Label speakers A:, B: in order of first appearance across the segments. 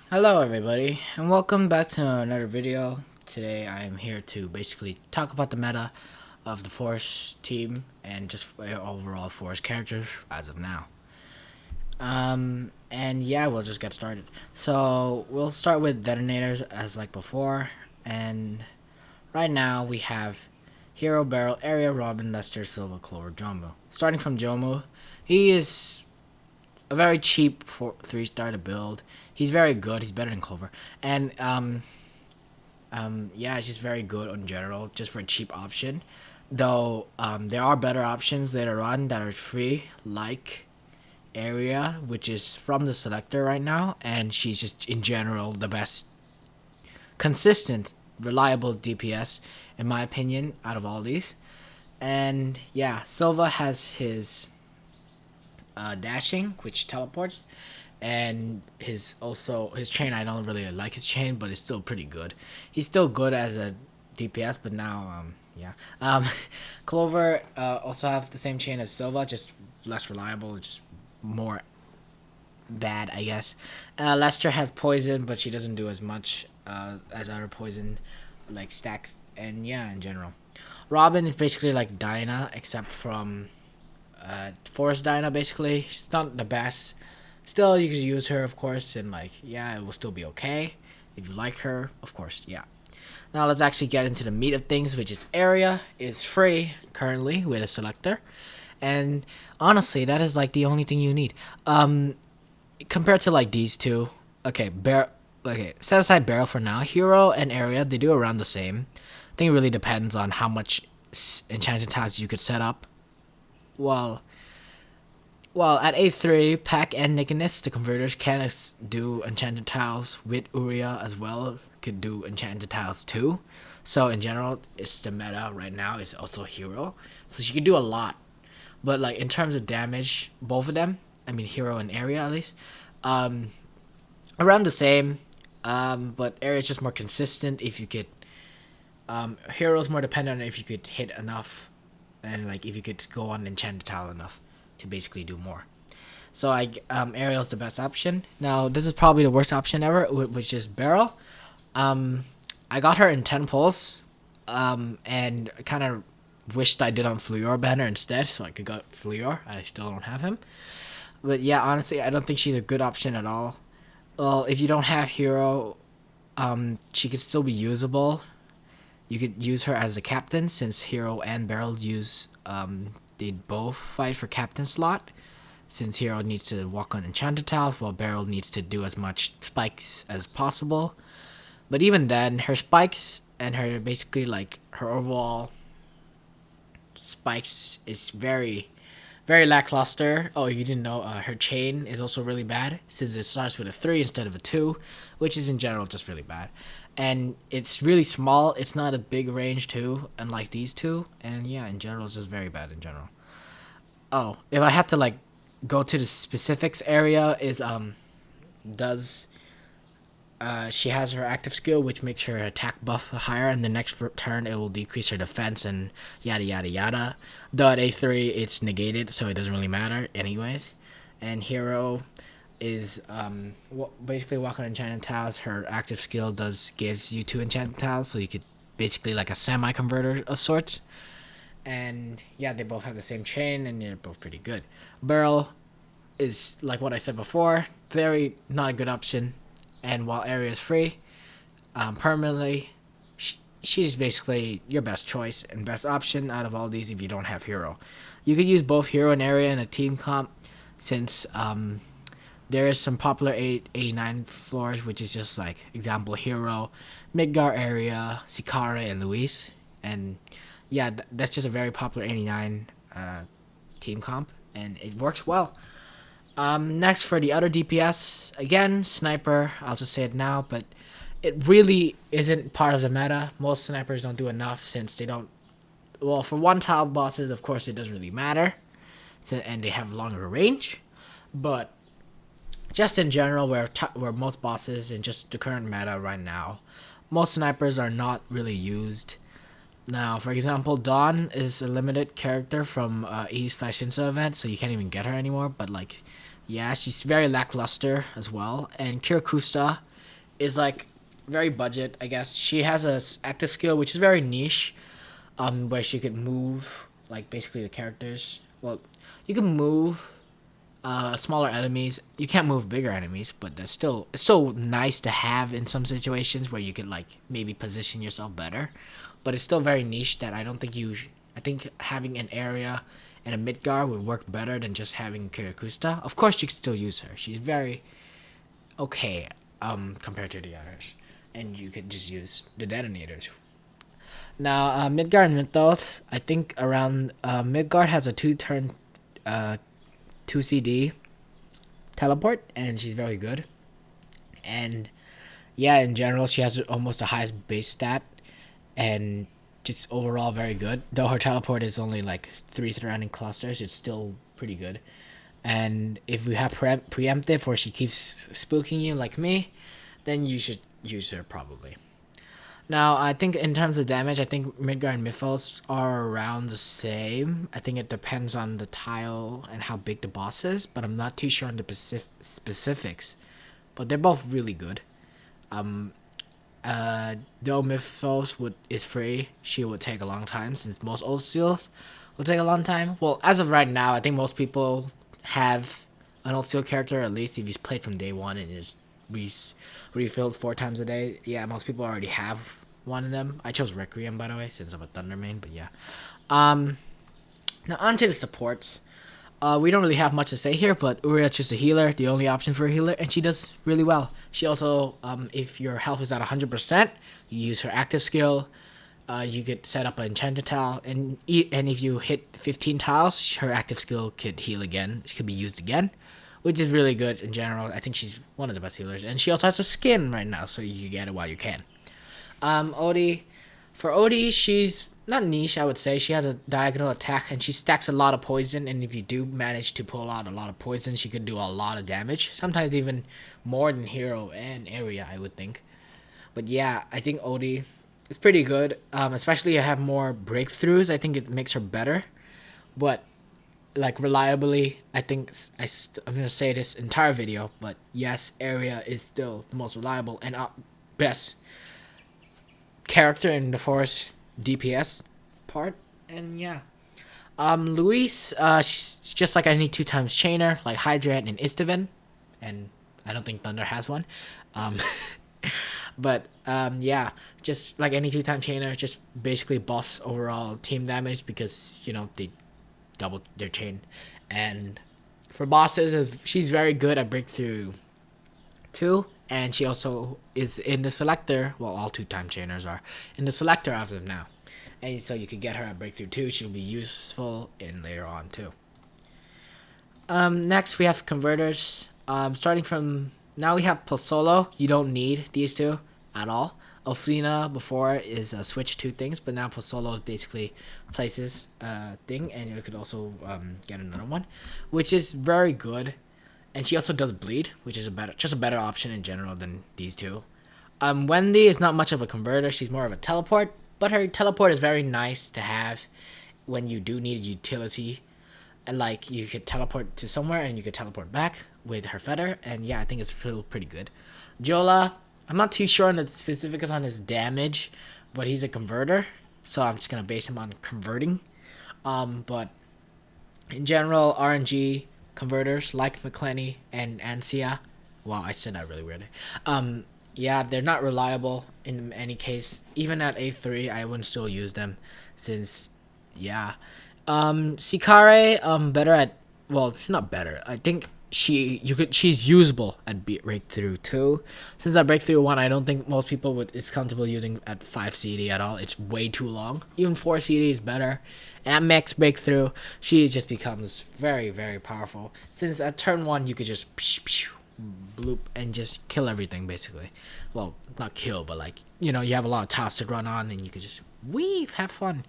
A: Hello everybody, and welcome back to another video. Today I am here to basically talk about the meta of the Force team and just overall Force characters as of now. And yeah, we'll just get started. So we'll start with Detonators as like before, and right now we have Hero, Barrel, Area, Robin, Lester, Silva, Clover, Jomu. Starting from Jomu, he is a very cheap 3-star to build. He's very good. He's better than Clover, and yeah, it's just very good in general, just for a cheap option. Though there are better options later on that are free, like Area, which is from the selector right now, and she's just in general the best consistent, reliable DPS in my opinion out of all these. And yeah, Silva has his dashing, which teleports, and his chain. I don't really like his chain, but it's still pretty good. He's still good as a DPS, but now yeah. Clover also have the same chain as Silva, just less reliable, just more bad, I guess. Lester has poison, but she doesn't do as much as other poison like stacks, and yeah, in general. Robin is basically like Dinah, except from Forest Dinah. Basically, she's not the best. Still, you could use her, of course, and like yeah, it will still be okay if you like her, of course. Yeah. Now let's actually get into the meat of things, which is Area is free currently with a selector, and honestly, that is like the only thing you need. Compared to like these two, okay, okay, set aside Barrel for now. Hero and Area, they do around the same. I think it really depends on how much enchanted tiles you could set up. Well, at A3, Pack and Nicholas, the converters can do enchanted tiles with Uriah as well. Could do enchanted tiles too. So in general, it's the meta right now. It's also Hero, so she can do a lot. But like in terms of damage, both of them, I mean Hero and Area at least, um, around the same. But Area is just more consistent. If you could, Hero's more dependent on if you could hit enough, and like if you could go on enchanted tile enough to basically do more. So Ariel's the best option. Now this is probably the worst option ever, which is Barrel. I got her in 10 pulls, and kind of wished I did on Fluor banner instead, so I could get Fluor. I still don't have him. But yeah, honestly, I don't think she's a good option at all. Well, if you don't have Hero, she could still be usable. You could use her as a captain since Hero and Barrel use they both fight for captain slot. Since Hero needs to walk on enchanted tiles, while Barrel needs to do as much spikes as possible. But even then, her spikes and her basically like her overall spikes is very, very lackluster. Oh, you didn't know, her chain is also really bad since it starts with a 3 instead of a 2, which is in general just really bad. And it's really small. It's not a big range too, unlike these two. And yeah, in general, it's just very bad in general. Oh, if I had to like go to the specifics, Area is does she has her active skill, which makes her attack buff higher, and the next turn it will decrease her defense and yada yada yada. Though at A3 it's negated, so it doesn't really matter anyways. And Hero is basically walk on enchanted tiles. Her active skill gives you 2 enchanted tiles, so you could basically like a semi converter of sorts. And yeah, they both have the same chain, and they're both pretty good. Barrel is like what I said before, very not a good option. And while Area is free, permanently, she's basically your best choice and best option out of all these if you don't have Hero. You could use both Hero and Area in a team comp, since there is some popular 89 floors, which is just like example Hero, Midgar, Area, Sikara, and Luis. And yeah, that's just a very popular 89 team comp, and it works well. Next for the other DPS, again, Sniper, I'll just say it now, but it really isn't part of the meta. Most snipers don't do enough since they don't, well, for one tile bosses, of course, it doesn't really matter, and they have longer range, but just in general, where most bosses and just the current meta right now, most snipers are not really used. Now, for example, Dawn is a limited character from E/Shinsa event, so you can't even get her anymore, but like, yeah, she's very lackluster as well. And Kirakusa is like very budget, I guess. She has a active skill which is very niche, where she could move like basically the characters. Well, you can move smaller enemies. You can't move bigger enemies, but it's still nice to have in some situations where you could like maybe position yourself better. But it's still very niche that I don't think you. I think having an area and a Midgar would work better than just having Kirakusta. Of course, you can still use her. She's very okay compared to the others, and you could just use the Detonators. Now, Midgard and Mythos, I think around Midgard has a 2-turn 2 CD teleport, and she's very good. And yeah, in general, she has almost the highest base stat, and just overall very good. Though her teleport is only like 3 surrounding clusters, it's still pretty good. And if we have preemptive, or she keeps spooking you like me, then you should use her probably. Now, I think in terms of damage, I think Midgar and Mythos are around the same. I think it depends on the tile and how big the boss is, but I'm not too sure on the specifics. But they're both really good. Though Mythos is free, she would take a long time, since most old seals will take a long time. Well, as of right now, I think most people have an old seal character, at least if he's played from day one and is refilled 4 times a day. Yeah, most people already have one of them. I chose Requiem, by the way, since I'm a Thunder main, but yeah. Now on to the supports. We don't really have much to say here, but Uria's just a healer, the only option for a healer, and she does really well. She also, if your health is at 100%, you use her active skill. You could set up an enchanted tile, and if you hit 15 tiles, her active skill could heal again. She could be used again, which is really good in general. I think she's one of the best healers, and she also has a skin right now, so you can get it while you can. Odie, for Odie, she's not niche, I would say. She has a diagonal attack, and she stacks a lot of poison, and if you do manage to pull out a lot of poison, she could do a lot of damage, sometimes even more than Hero and Area, I would think. But yeah, I think Odie is pretty good, especially if you have more breakthroughs. I think it makes her better, but like reliably, I think I'm gonna say this entire video, but yes, Area is still the most reliable and best character in the forest DPS part. And yeah, Luis, she's just like any 2 times chainer, like Hydra and Istaven, and I don't think Thunder has one. But yeah, just like any 2-time chainer, just basically buffs overall team damage because they double their chain. And for bosses, she's very good at breakthrough 2, and she also is in the selector. Well, all 2-time chainers are in the selector as of now, and so you can get her at breakthrough 2. She'll be useful in later on too. Next we have converters. Starting from now, we have Posolo. You don't need these 2 at all. Oflina before is a switch 2 things, but now Posolo basically places thing, and you could also get another one, which is very good. And she also does bleed, which is a better option in general than these 2. Wendy is not much of a converter. She's more of a teleport, but her teleport is very nice to have when you do need utility. And like you could teleport to somewhere and you could teleport back with her feather. And yeah, I think it's still pretty good. Jola, I'm not too sure on the specifics on his damage, but he's a converter, so I'm just gonna base him on converting. But in general, RNG converters like McClenny and Ansia. Wow, I said that really weird. Yeah, they're not reliable in any case. Even at A3, I wouldn't still use them, since yeah. Sikare, better at, well, she's not better. I think she's usable at breakthrough 2. Since at breakthrough 1, I don't think most people is comfortable using at 5 CD at all. It's way too long. Even 4 CD is better. And at max breakthrough, she just becomes very, very powerful. Since at turn 1, you could just bloop and just kill everything basically. Well, not kill, but like you have a lot of tasks to run on, and you could just weave, have fun.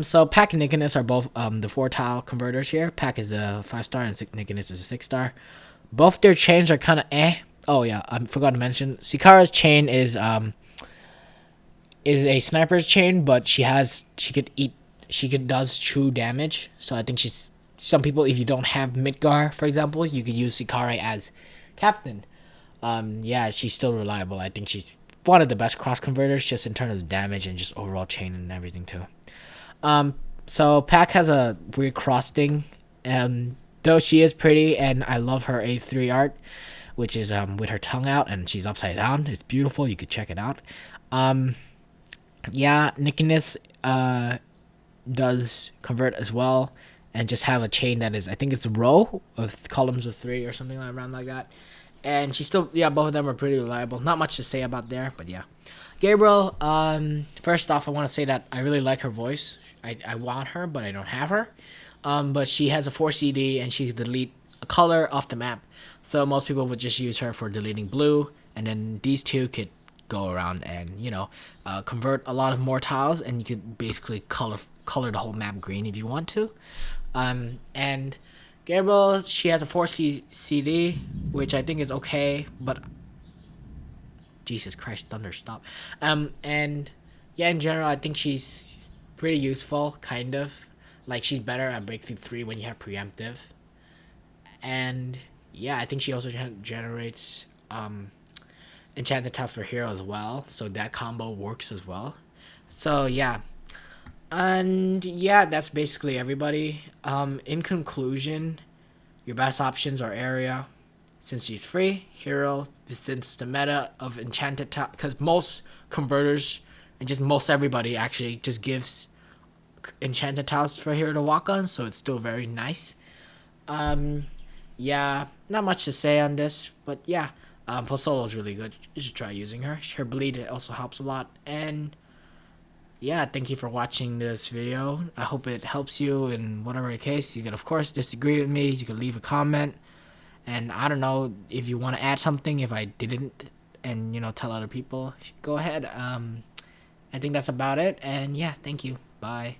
A: So Pack and Niconis are both the 4-tile converters here. Pack is a 5-star and Niconis is a 6-star. Both their chains are kind of eh. Oh yeah, I forgot to mention Sikara's chain is a sniper's chain, but she does true damage. So I think some people, if you don't have Midgar, for example, you could use Sikara as captain. Yeah, she's still reliable. I think she's one of the best cross converters, just in terms of damage and just overall chain and everything too. Um, so Pac has a weird cross thing. Though she is pretty, and I love her A3 art, which is with her tongue out and she's upside down. It's beautiful. You could check it out. Um, yeah, Nickiness does convert as well, and just have a chain that is, I think it's a row of columns of 3 or something like around like that. And she still, yeah, both of them are pretty reliable. Not much to say about there, but yeah. Gabriel, first off, I want to say that I really like her voice. I want her, but I don't have her. But she has a 4 CD and she can delete a color off the map. So most people would just use her for deleting blue, and then these two could go around and convert a lot of more tiles, and you could basically color the whole map green if you want to. And Gabriel, she has a 4 CD, which I think is okay, but Jesus Christ, thunder, stop. And yeah, in general, I think she's pretty useful, kind of. Like, she's better at Breakthrough 3 when you have Preemptive. And yeah, I think she also generates Enchanted Tiles for Hero as well, so that combo works as well. So yeah. And yeah, that's basically everybody. In conclusion, your best options are Area, since she's free, Hero, since the meta of Enchanted Tiles, because most converters and just most everybody actually just gives Enchanted Tiles for Hero to walk on, so it's still very nice. Yeah, not much to say on this, but yeah, Posolo is really good. You should try using her. Her bleed also helps a lot, and yeah, thank you for watching this video. I hope it helps you in whatever case. You can, of course, disagree with me. You can leave a comment. And I don't know if you want to add something if I didn't, and tell other people. Go ahead. I think that's about it. And yeah, thank you. Bye.